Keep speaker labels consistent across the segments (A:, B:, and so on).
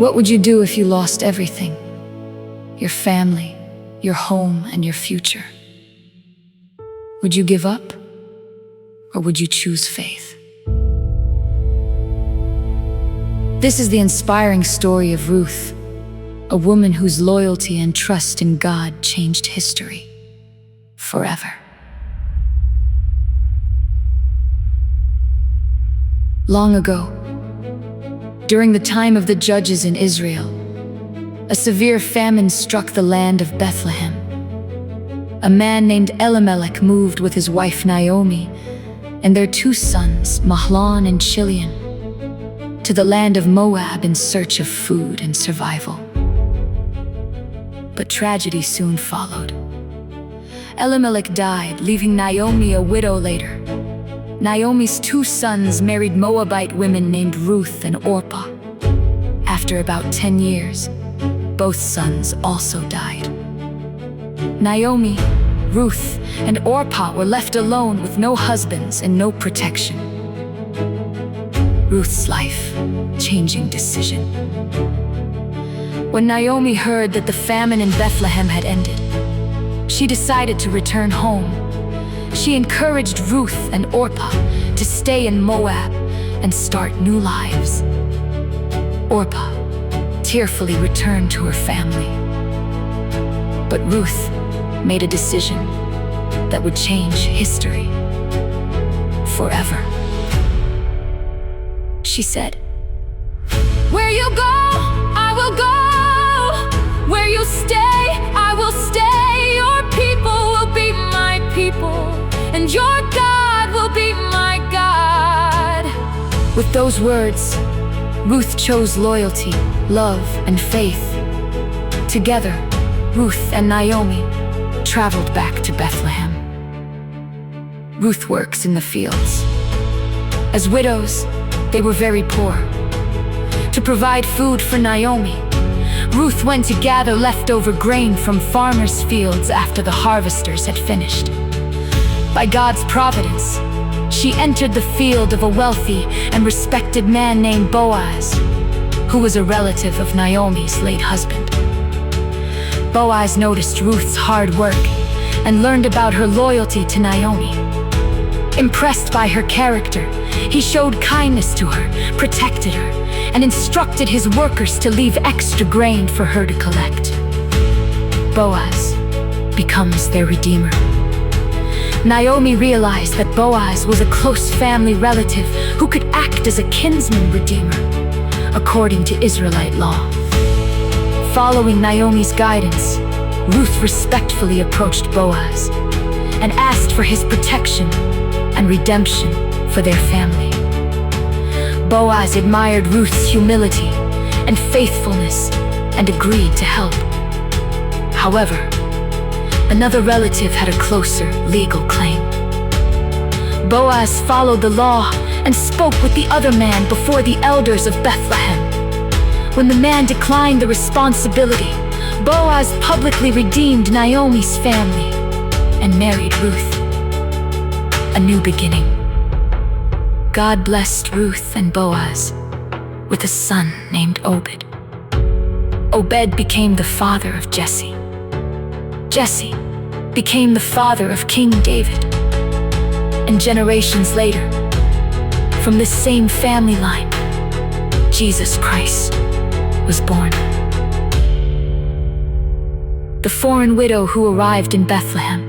A: What would you do if you lost everything? Your family, your home, and your future? Would you give up? Or would you choose faith? This is the inspiring story of Ruth, a woman whose loyalty and trust in God changed history forever. Long ago, during the time of the judges in Israel, a severe famine struck the land of Bethlehem. A man named Elimelech moved with his wife Naomi and their 2 sons, Mahlon and Chilion, to the land of Moab in search of food and survival. But tragedy soon followed. Elimelech died, leaving Naomi a widow later. Naomi's 2 sons married Moabite women named Ruth and Orpah. After about 10 years, both sons also died. Naomi, Ruth, and Orpah were left alone with no husbands and no protection. Ruth's life-changing decision. When Naomi heard that the famine in Bethlehem had ended, she decided to return home. She encouraged Ruth and Orpah to stay in Moab and start new lives. Orpah tearfully returned to her family. But Ruth made a decision that would change history forever. She said, "Where you go, I will go. Where you stay, I will stay. Your people will be my people, and your God will be my God." With those words, Ruth chose loyalty, love, and faith. Together, Ruth and Naomi traveled back to Bethlehem. Ruth works in the fields. As widows, they were very poor. To provide food for Naomi, Ruth went to gather leftover grain from farmers' fields after the harvesters had finished. By God's providence, she entered the field of a wealthy and respected man named Boaz, who was a relative of Naomi's late husband. Boaz noticed Ruth's hard work and learned about her loyalty to Naomi. Impressed by her character, he showed kindness to her, protected her, and instructed his workers to leave extra grain for her to collect. Boaz becomes their redeemer. Naomi realized that Boaz was a close family relative who could act as a kinsman redeemer, according to Israelite law. Following Naomi's guidance, Ruth respectfully approached Boaz and asked for his protection and redemption for their family. Boaz admired Ruth's humility and faithfulness and agreed to help. However, another relative had a closer legal claim. Boaz followed the law and spoke with the other man before the elders of Bethlehem. When the man declined the responsibility, Boaz publicly redeemed Naomi's family and married Ruth. A new beginning. God blessed Ruth and Boaz with a son named Obed. Obed became the father of Jesse. Jesse became the father of King David. And generations later, from this same family line, Jesus Christ was born. The foreign widow who arrived in Bethlehem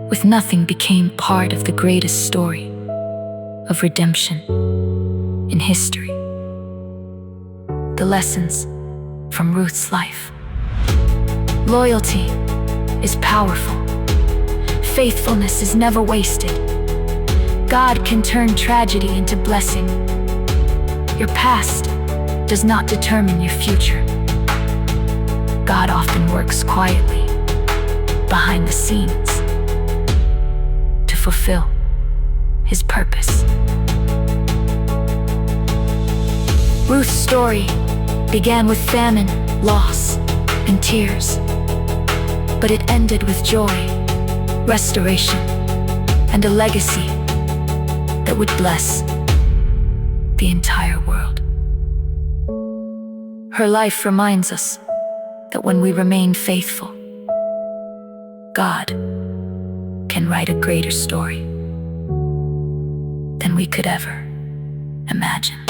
A: with nothing became part of the greatest story of redemption in history. The lessons from Ruth's life. Loyalty is powerful. Faithfulness is never wasted. God can turn tragedy into blessing. Your past does not determine your future. God often works quietly behind the scenes to fulfill His purpose. Ruth's story began with famine, loss, and tears, but it ended with joy, restoration, and a legacy that would bless the entire world. Her life reminds us that when we remain faithful, God can write a greater story than we could ever imagine.